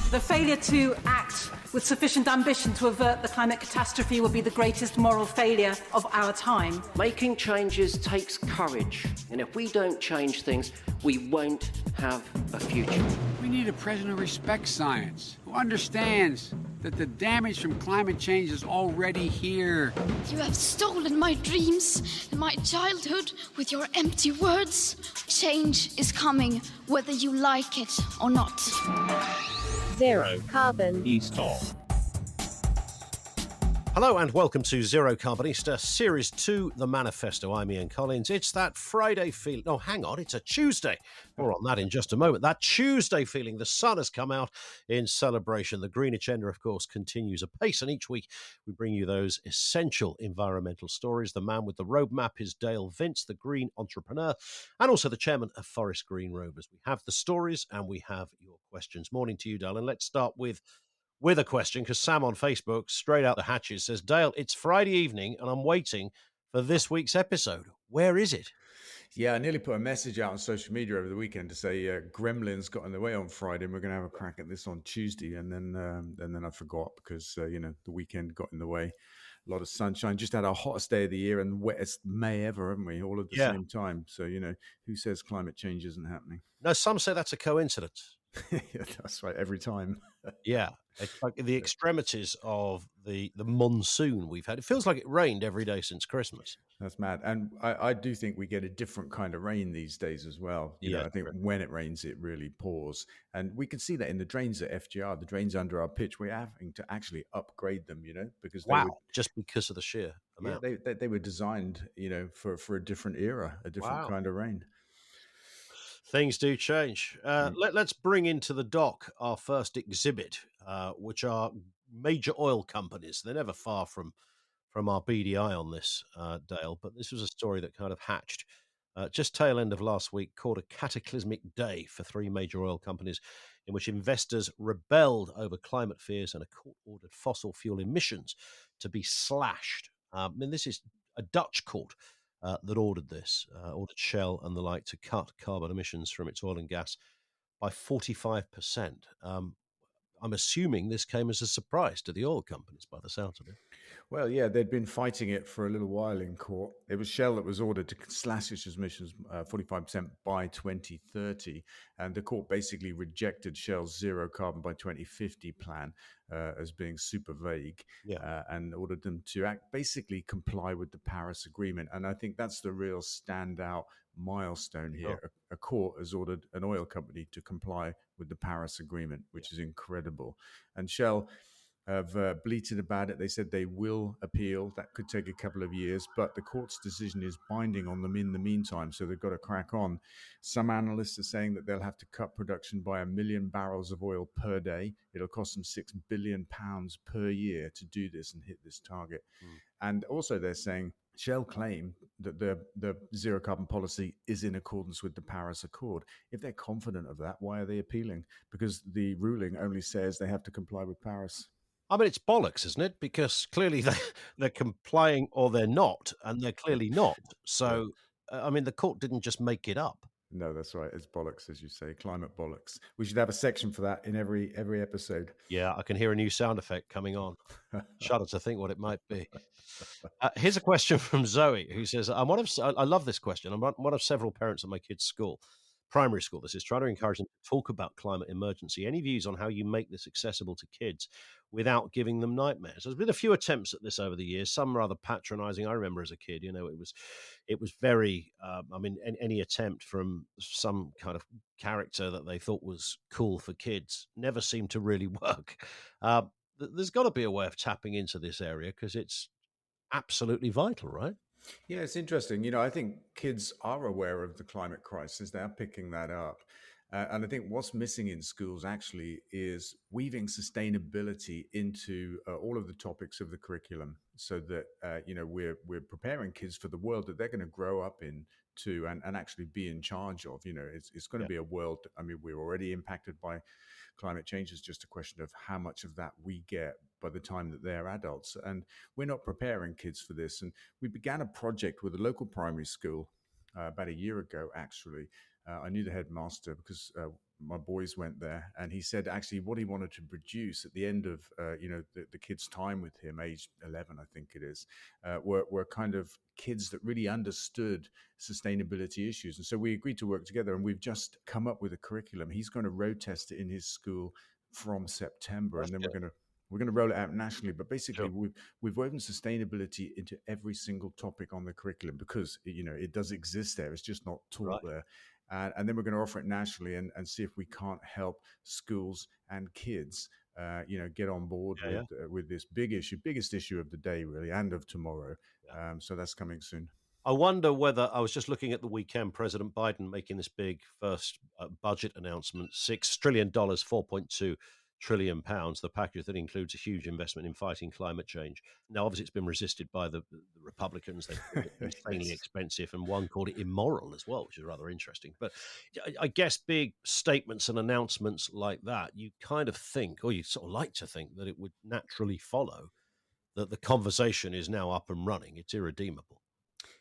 The failure to act with sufficient ambition to avert the climate catastrophe will be the greatest moral failure of our time. Making changes takes courage, and if we don't change things, we won't have a future. We need a president who respects science, who understands that the damage from climate change is already here. You have stolen my dreams and my childhood with your empty words. Change is coming, whether you like it or not. Zero Carbon Eastall. Hello and welcome to Zero Carbonista, Series 2, The Manifesto. I'm Ian Collins. It's that Friday feeling. Oh, hang on, it's a Tuesday. More on that in just a moment. That Tuesday feeling. The sun has come out in celebration. The green agenda, of course, continues apace. And each week we bring you those essential environmental stories. The man with the roadmap is Dale Vince, the green entrepreneur, and also the chairman of Forest Green Rovers. We have the stories and we have your questions. Morning to you, Dale. And let's start with a question, because Sam on Facebook, straight out the hatches, says, Dale, it's Friday evening and I'm waiting for this week's episode. Where is it? Yeah, I nearly put a message out on social media over the weekend to say gremlins got in the way on Friday and we're going to have a crack at this on Tuesday. And then I forgot because, the weekend got in the way. A lot of sunshine, just had our hottest day of the year and wettest May ever, haven't we? All at the same time. So, who says climate change isn't happening? No, some say that's a coincidence. Yeah, that's right, every time. Yeah, it's like the extremities of the monsoon we've had. It feels like it rained every day since Christmas. That's mad. And I do think we get a different kind of rain these days as well. I think when it rains, it really pours. And we can see that in the drains at FGR, the drains under our pitch, we're having to actually upgrade them, because just because of the sheer amount. Yeah, they were designed, for a different era, a different kind of rain. Things do change. Let's bring into the dock our first exhibit, which are major oil companies. They're never far from our beady eye on this, Dale, but this was a story that kind of hatched just tail end of last week, called a cataclysmic day for three major oil companies, in which investors rebelled over climate fears and a court-ordered fossil fuel emissions to be slashed. This is a Dutch court that ordered Shell and the like to cut carbon emissions from its oil and gas by 45%. I'm assuming this came as a surprise to the oil companies by the sounds of it. Well, yeah, they'd been fighting it for a little while in court. It was Shell that was ordered to slash its emissions 45% by 2030. And the court basically rejected Shell's zero carbon by 2050 plan as being super vague and ordered them to basically comply with the Paris Agreement. And I think that's the real standout milestone here. Oh. A court has ordered an oil company to comply with the Paris Agreement, which is incredible. And Shell have bleated about it. They said they will appeal. That could take a couple of years, but the court's decision is binding on them in the meantime, so they've got to crack on. Some analysts are saying that they'll have to cut production by 1 million barrels of oil per day. It'll cost them £6 billion per year to do this and hit this target. And also they're saying Shell claim that the zero carbon policy is in accordance with the Paris Accord. If they're confident of that, why are they appealing? Because the ruling only says they have to comply with Paris. I mean, it's bollocks, isn't it? Because clearly they're complying or they're not, and they're clearly not. So, the court didn't just make it up. No, that's right. It's bollocks, as you say, climate bollocks. We should have a section for that in every episode. Yeah, I can hear a new sound effect coming on. Shudder to think what it might be. Here's a question from Zoe, who says, I love this question. I'm one of several parents at my kids' school. Primary school, this is, trying to encourage them to talk about climate emergency. Any views on how you make this accessible to kids without giving them nightmares? There's been a few attempts at this over the years, some rather patronizing. I remember as a kid, it was very, any attempt from some kind of character that they thought was cool for kids never seemed to really work. There's got to be a way of tapping into this area because it's absolutely vital, right? Yeah, it's interesting. I think kids are aware of the climate crisis. They're picking that up. And I think what's missing in schools actually is weaving sustainability into all of the topics of the curriculum so that, we're preparing kids for the world that they're going to grow up into and actually be in charge of. It's going to be a world. We're already impacted by climate change. It's just a question of how much of that we get by the time that they're adults. And we're not preparing kids for this. And we began a project with a local primary school about a year ago, actually. I knew the headmaster because my boys went there, and he said actually what he wanted to produce at the end of the kids' time with him, age 11, I think it is, were kind of kids that really understood sustainability issues. And so we agreed to work together, and we've just come up with a curriculum. He's going to road test it in his school from September, That's and then good. we're going to roll it out nationally. But basically, Sure. we've woven sustainability into every single topic on the curriculum because it does exist there. It's just not taught Right. there. And then we're going to offer it nationally and see if we can't help schools and kids, get on board Yeah. with this biggest issue of the day, really, and of tomorrow. Yeah. So that's coming soon. I wonder whether I was just looking at the weekend, President Biden making this big first budget announcement, $6 trillion, 4.2 trillion pounds, the package that includes a huge investment in fighting climate change. Now, obviously, it's been resisted by the Republicans. They called it insanely Yes. expensive, and one called it immoral as well, which is rather interesting. But I guess big statements and announcements like that, you kind of think, or you sort of like to think, that it would naturally follow that the conversation is now up and running. It's irredeemable.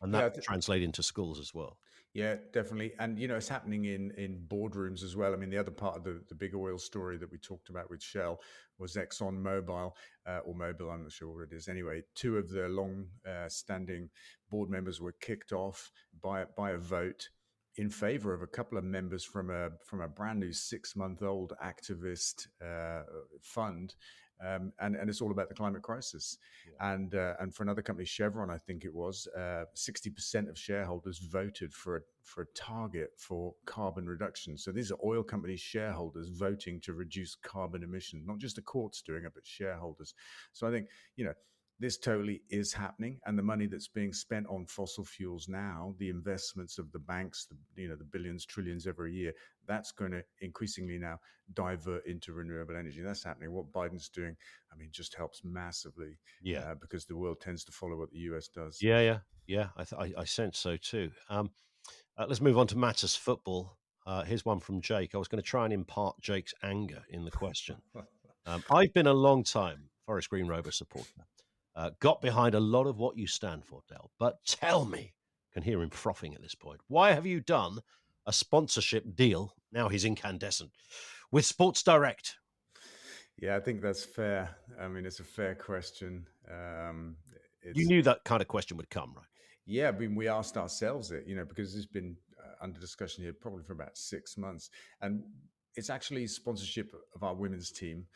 And that Yeah, would translate into schools as well. Yeah, definitely. And it's happening in boardrooms as well. I mean, the other part of the big oil story that we talked about with Shell was Exxon Mobil, or Mobil, I'm not sure what it is. Anyway, two of the long standing board members were kicked off by a vote in favor of a couple of members from a brand new 6-month-old activist fund. And it's all about the climate crisis. Yeah. And for another company, Chevron, I think it was, 60% of shareholders voted for a target for carbon reduction. So these are oil company shareholders voting to reduce carbon emissions, not just the courts doing it, but shareholders. So I think, this totally is happening, and the money that's being spent on fossil fuels now, the investments of the banks, the billions, trillions every year, that's going to increasingly now divert into renewable energy. That's happening. What Biden's doing, I mean, just helps massively, Yeah. because the world tends to follow what the US does. Yeah. I sense so too. Let's move on to matters football. Here's one from Jake. I was going to try and impart Jake's anger in the question. I've been a long time Forest Green Rover supporter. Got behind a lot of what you stand for, Del. But tell me, can hear him frothing at this point. Why have you done a sponsorship deal? Now he's incandescent with Sports Direct. Yeah, I think that's fair. I mean, it's a fair question. You knew that kind of question would come, right? Yeah, I mean, we asked ourselves it, because it's been under discussion here probably for about 6 months. And it's actually sponsorship of our women's team,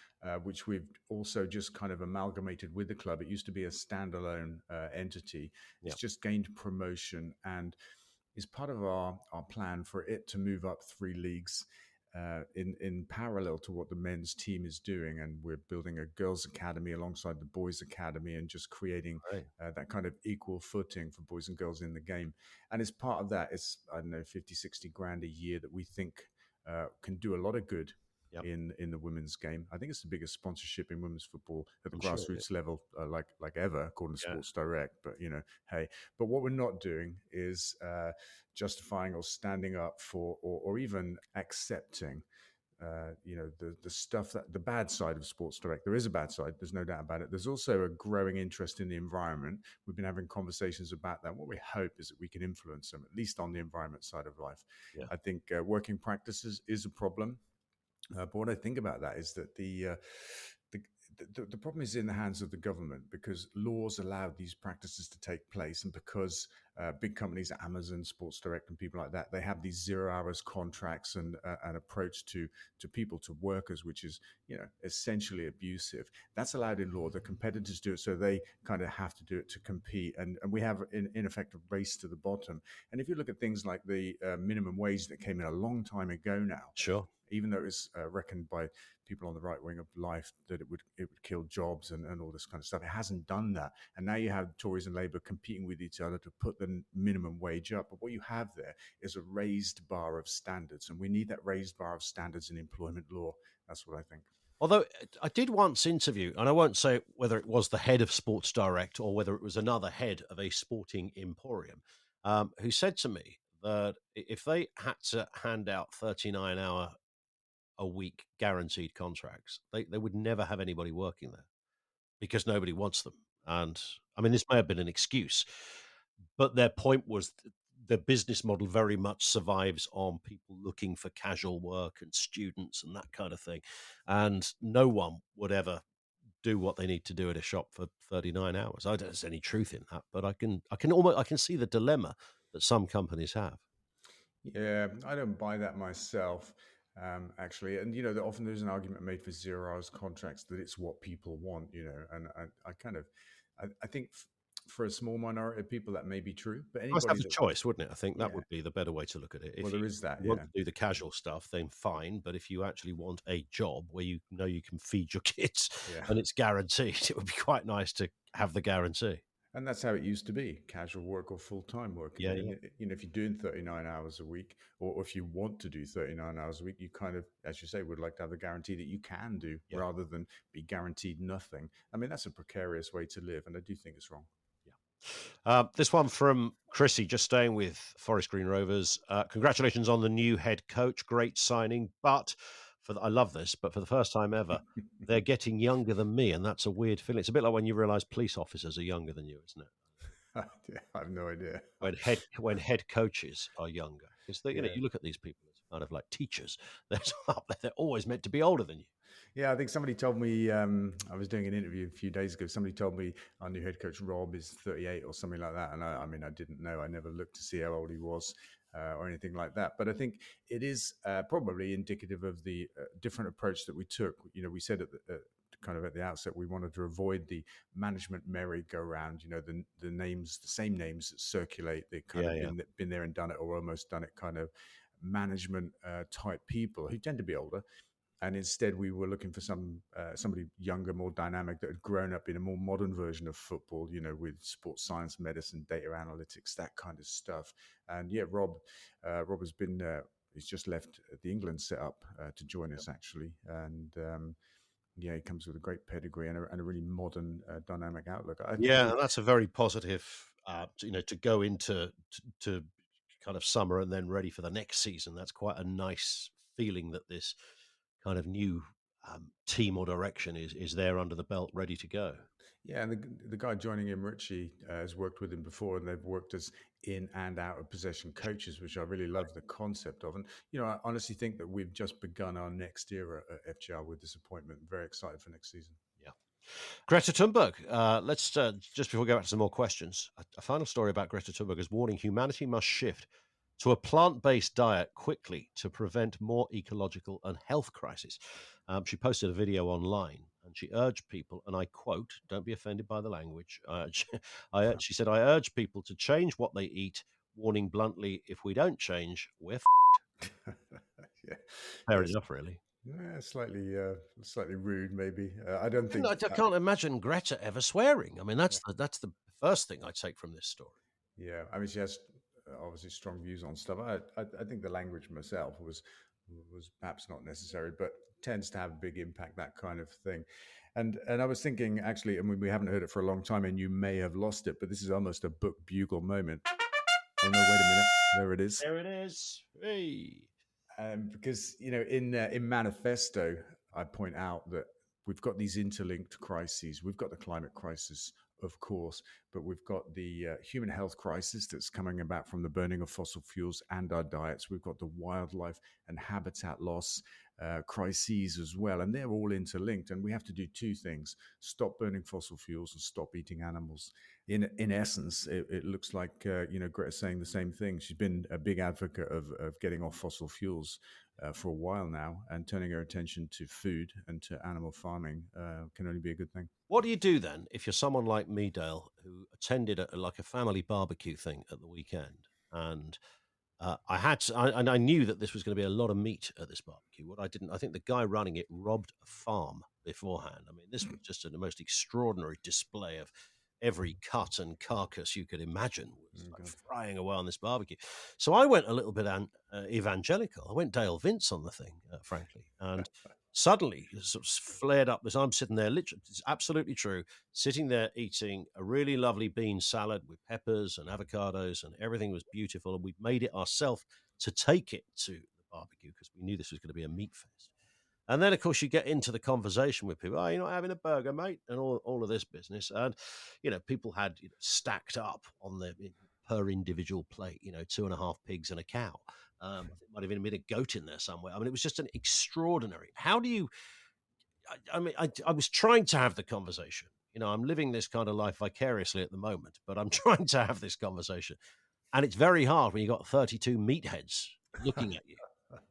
which we've also just kind of amalgamated with the club. It used to be a standalone entity. It's just gained promotion and is part of our plan for it to move up 3 leagues in parallel to what the men's team is doing. And we're building a girls' academy alongside the boys' academy and just creating that kind of equal footing for boys and girls in the game. And as part of that, it's, I don't know, 50, 60 grand a year that we think can do a lot of good in the women's game. I think it's the biggest sponsorship in women's football at the grassroots level, like ever, according to Sports Direct. But hey. But what we're not doing is justifying or standing up for, or even accepting, the stuff that the bad side of Sports Direct. There is a bad side. There's no doubt about it. There's also a growing interest in the environment. We've been having conversations about that. What we hope is that we can influence them, at least on the environment side of life. Yeah. I think working practices is a problem. But what I think about that is that the problem is in the hands of the government, because laws allow these practices to take place, and because big companies, Amazon, Sports Direct, and people like that, they have these 0 hours contracts and an approach to people, to workers, which is essentially abusive. That's allowed in law. The competitors do it, so they kind of have to do it to compete, and we have in effect a race to the bottom. And if you look at things like the minimum wage that came in a long time ago now, Sure. even though it was reckoned by people on the right wing of life that it would kill jobs and all this kind of stuff, it hasn't done that. And now you have Tories and Labour competing with each other to put the minimum wage up. But what you have there is a raised bar of standards, and we need that raised bar of standards in employment law. That's what I think. Although I did once interview, and I won't say whether it was the head of Sports Direct or whether it was another head of a sporting emporium, who said to me that if they had to hand out 39-hour a week guaranteed contracts, they would never have anybody working there because nobody wants them. And I mean, this may have been an excuse, but their point was the business model very much survives on people looking for casual work and students and that kind of thing. And no one would ever do what they need to do at a shop for 39 hours. I don't think there's any truth in that, but I can see the dilemma that some companies have. Yeah, I don't buy that myself, actually. And often there's an argument made for 0 hours contracts that it's what people want, and I kind of, I think for a small minority of people that may be true, but Nice to have anybody a that, choice, wouldn't it? I think that yeah, would be the better way to look at it. well, If there you is that, want yeah. to do the casual stuff, then fine. But if you actually want a job where you know you can feed your kids Yeah. and it's guaranteed, it would be quite nice to have the guarantee. And that's how it used to be, casual work or full-time work. Yeah, And yeah. if you're doing 39 hours a week, or if you want to do 39 hours a week, you kind of, as you say, would like to have the guarantee that you can do Yeah. rather than be guaranteed nothing. I mean, that's a precarious way to live, and I do think it's wrong. This one from Chrissy, just staying with Forest Green Rovers. Congratulations on the new head coach. Great signing. But I love this, but for the first time ever, they're getting younger than me. And that's a weird feeling. It's a bit like when you realize police officers are younger than you, isn't it? Yeah, I have no idea. When head coaches are younger. Because Yeah. you look at these people as kind of like teachers. They're always meant to be older than you. Yeah, I think somebody told me, I was doing an interview a few days ago. Somebody told me our new head coach, Rob, is 38 or something like that. And I mean, I didn't know. I never looked to see how old he was or anything like that. But I think it is probably indicative of the different approach that we took. We said kind of at the outset, we wanted to avoid the management merry-go-round, the names, the same names that circulate. They kind of been there and done it or almost done it kind of management type people who tend to be older. And instead, we were looking for somebody younger, more dynamic, that had grown up in a more modern version of football, with sports science, medicine, data analytics, that kind of stuff. And yeah, Rob has been, he's just left the England setup to join us, actually. And yeah, he comes with a great pedigree and a really modern, dynamic outlook. I think And that's a very positive, to go into to kind of summer and then ready for the next season. That's quite a nice feeling that this kind of new team or direction is there under the belt, ready to go. Yeah, and the guy joining him, Richie, has worked with him before, and they've worked as in and out of possession coaches, which I really love the concept of. And I honestly think that we've just begun our next era at FGR with this appointment. Very excited for next season. Yeah. Greta Thunberg. Let's just before we go back to some more questions, a final story about Greta Thunberg is warning humanity must shift to a plant-based diet quickly to prevent more ecological and health crises. She posted a video online and she urged people, and I quote, don't be offended by the language. She said, I urge people to change what they eat, warning bluntly, if we don't change, we're Yeah, fair enough, really. Yeah, slightly rude, maybe. I don't think. I can't imagine Greta ever swearing. I mean, that's the first thing I take from this story. Yeah, I mean, she has obviously strong views on stuff. I think the language myself was perhaps not necessary, but tends to have a big impact, that kind of thing. And I was thinking, actually, I mean, we haven't heard it for a long time, and you may have lost it, but this is almost a book bugle moment. Oh no! Wait a minute. There it is. There it is. Hey. Because in Manifesto, I point out that we've got these interlinked crises. We've got the climate crisis, of course, but we've got the human health crisis that's coming about from the burning of fossil fuels and our diets. We've got the wildlife and habitat loss crises as well, and they're all interlinked. And we have to do two things: stop burning fossil fuels and stop eating animals. In essence, it looks like Greta's saying the same thing. She's been a big advocate of getting off fossil fuels for a while now, and turning her attention to food and to animal farming can only be a good thing. What do you do then if you're someone like me, Dale, who attended a family barbecue thing at the weekend, and I knew that this was going to be a lot of meat at this barbecue. I think the guy running it robbed a farm beforehand. I mean, this was just the most extraordinary display of every cut and carcass you could imagine was frying away on this barbecue. So I went a little bit evangelical. I went Dale Vince on the thing, frankly, and suddenly it sort of flared up as I'm sitting there, literally, it's absolutely true, sitting there eating a really lovely bean salad with peppers and avocados, and everything was beautiful. And we'd made it ourselves to take it to the barbecue because we knew this was going to be a meat fest. And then, of course, you get into the conversation with people. Oh, you're not having a burger, mate, and all of this business. And people had stacked up on their per individual plate. 2.5 pigs and a cow. I think it might have even been a goat in there somewhere. I mean, it was just an extraordinary. How do you? I mean, I was trying to have the conversation. I'm living this kind of life vicariously at the moment, but I'm trying to have this conversation, and it's very hard when you've got 32 meatheads looking at you,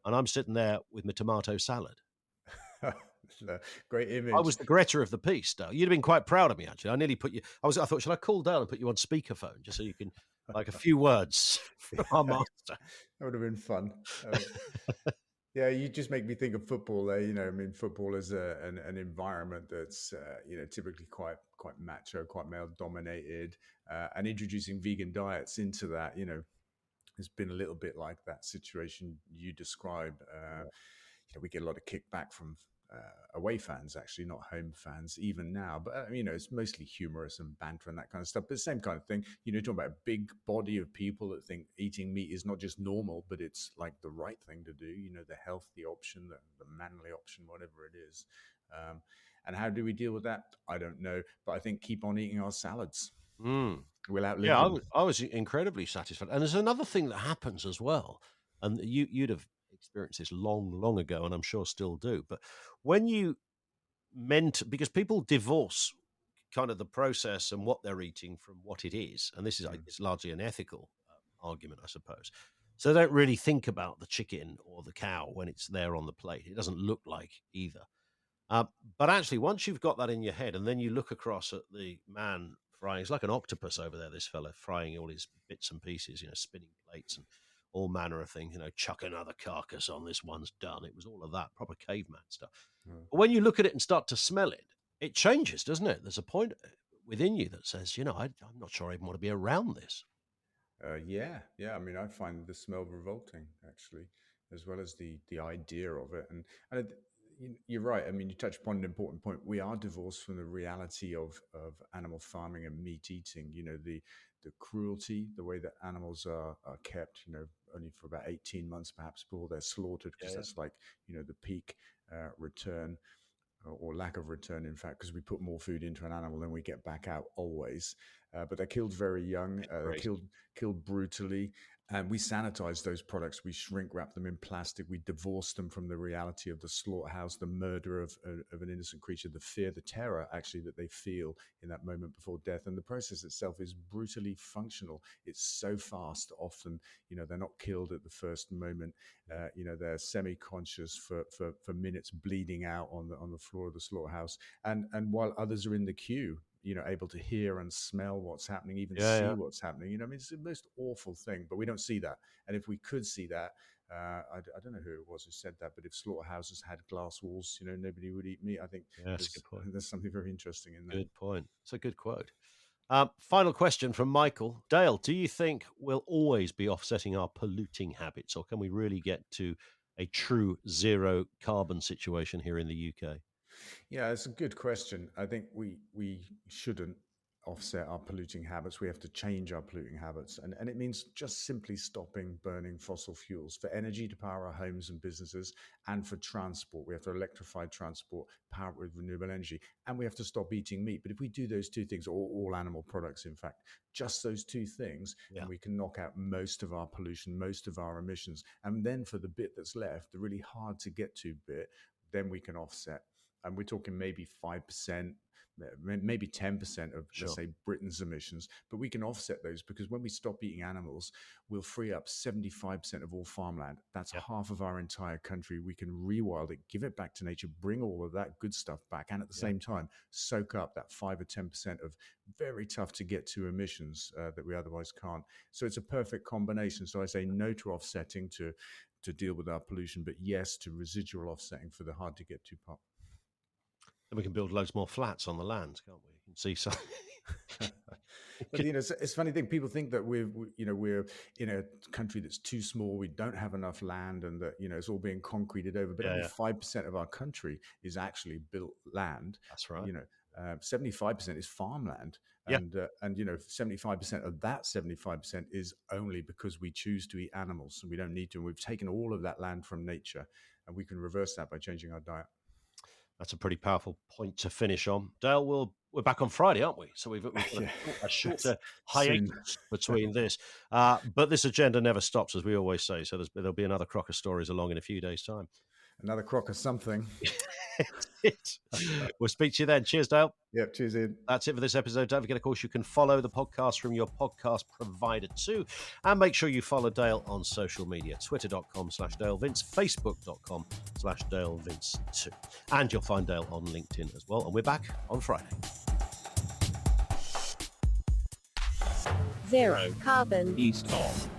and I'm sitting there with my tomato salad. Great image. I was the Greta of the piece, Dale. You'd have been quite proud of me, actually. I nearly put you. I thought, should I call Dale and put you on speakerphone just so you can, like, a few words from our master? That would have been fun. Yeah, you just make me think of football there. I mean, football is an environment that's typically quite macho, quite male dominated, and introducing vegan diets into that, has been a little bit like that situation you describe. We get a lot of kickback from away fans, actually, not home fans, even now. But it's mostly humorous and banter and that kind of stuff. But the same kind of thing. Talking about a big body of people that think eating meat is not just normal, but it's like the right thing to do. The healthy option, the manly option, whatever it is. And how do we deal with that? I don't know. But I think keep on eating our salads. We'll outlive them. I was incredibly satisfied. And there's another thing that happens as well, and you'd have experienced this long ago, and I'm sure still do. But when you because people divorce kind of the process and what they're eating from what it is, and this is it's largely an ethical argument, I suppose. So they don't really think about the chicken or the cow when it's there on the plate. It doesn't look like either. But actually, once you've got that in your head, and then you look across at the man frying, it's like an octopus over there, this fella frying all his bits and pieces, spinning plates and all manner of things, chuck another carcass on, this one's done. It was all of that, proper caveman stuff. But when you look at it and start to smell it, it changes, doesn't it? There's a point within you that says, I'm not sure I even want to be around this. Yeah. I mean, I find the smell revolting, actually, as well as the idea of it. And you're right. I mean, you touched upon an important point. We are divorced from the reality of animal farming and meat eating. The cruelty, the way that animals are kept. Only for about 18 months, perhaps, before they're slaughtered, because that's like the peak return. Or lack of return, in fact, because we put more food into an animal than we get back out always. But they're killed very young, they're killed brutally. And we sanitize those products. We shrink wrap them in plastic. We divorce them from the reality of the slaughterhouse, the murder of an innocent creature, the fear, the terror, actually, that they feel in that moment before death. And the process itself is brutally functional. It's so fast. Often, they're not killed at the first moment. They're semi-conscious for minutes, bleeding out on the floor of the slaughterhouse. And while others are in the queue, able to hear and smell what's happening, even see what's happening. I mean, it's the most awful thing, but we don't see that. And if we could see that, I don't know who it was who said that, but if slaughterhouses had glass walls, nobody would eat meat. I think that's a good point. There's something very interesting in that. Good point. It's a good quote. Final question from Michael. Dale, do you think we'll always be offsetting our polluting habits, or can we really get to a true zero carbon situation here in the UK? Yeah, it's a good question. I think we shouldn't offset our polluting habits. We have to change our polluting habits. And it means just simply stopping burning fossil fuels for energy to power our homes and businesses, and for transport. We have to electrify transport, power it with renewable energy, and we have to stop eating meat. But if we do those two things, or all animal products, in fact, just those two things, then we can knock out most of our pollution, most of our emissions. And then for the bit that's left, the really hard to get to bit, then we can offset. And we're talking maybe 5%, maybe 10% of, let's say, Britain's emissions. But we can offset those, because when we stop eating animals, we'll free up 75% of all farmland. That's half of our entire country. We can rewild it, give it back to nature, bring all of that good stuff back, and at the same time, soak up that 5 or 10% of very tough to get to emissions that we otherwise can't. So it's a perfect combination. So I say no to offsetting to deal with our pollution, but yes to residual offsetting for the hard to get to part. And we can build loads more flats on the land, can't we? You can see some. But it's a funny thing. People think that we're in a country that's too small. We don't have enough land, and that it's all being concreted over. But only 5% of our country is actually built land. That's right. 75% is farmland, and 75% of that 75% is only because we choose to eat animals, and we don't need to. And we've taken all of that land from nature, and we can reverse that by changing our diet. That's a pretty powerful point to finish on. Dale, we're back on Friday, aren't we? So we've got a shorter hiatus between this. But this agenda never stops, as we always say. So there'll be another crock of stories along in a few days' time. Another crock of something. We'll speak to you then. Cheers, Dale. Yep, cheers, Ian. That's it for this episode. Don't forget, of course, you can follow the podcast from your podcast provider too. And make sure you follow Dale on social media, twitter.com/DaleVince, facebook.com/DaleVince2. And you'll find Dale on LinkedIn as well. And we're back on Friday. Zero carbon. East of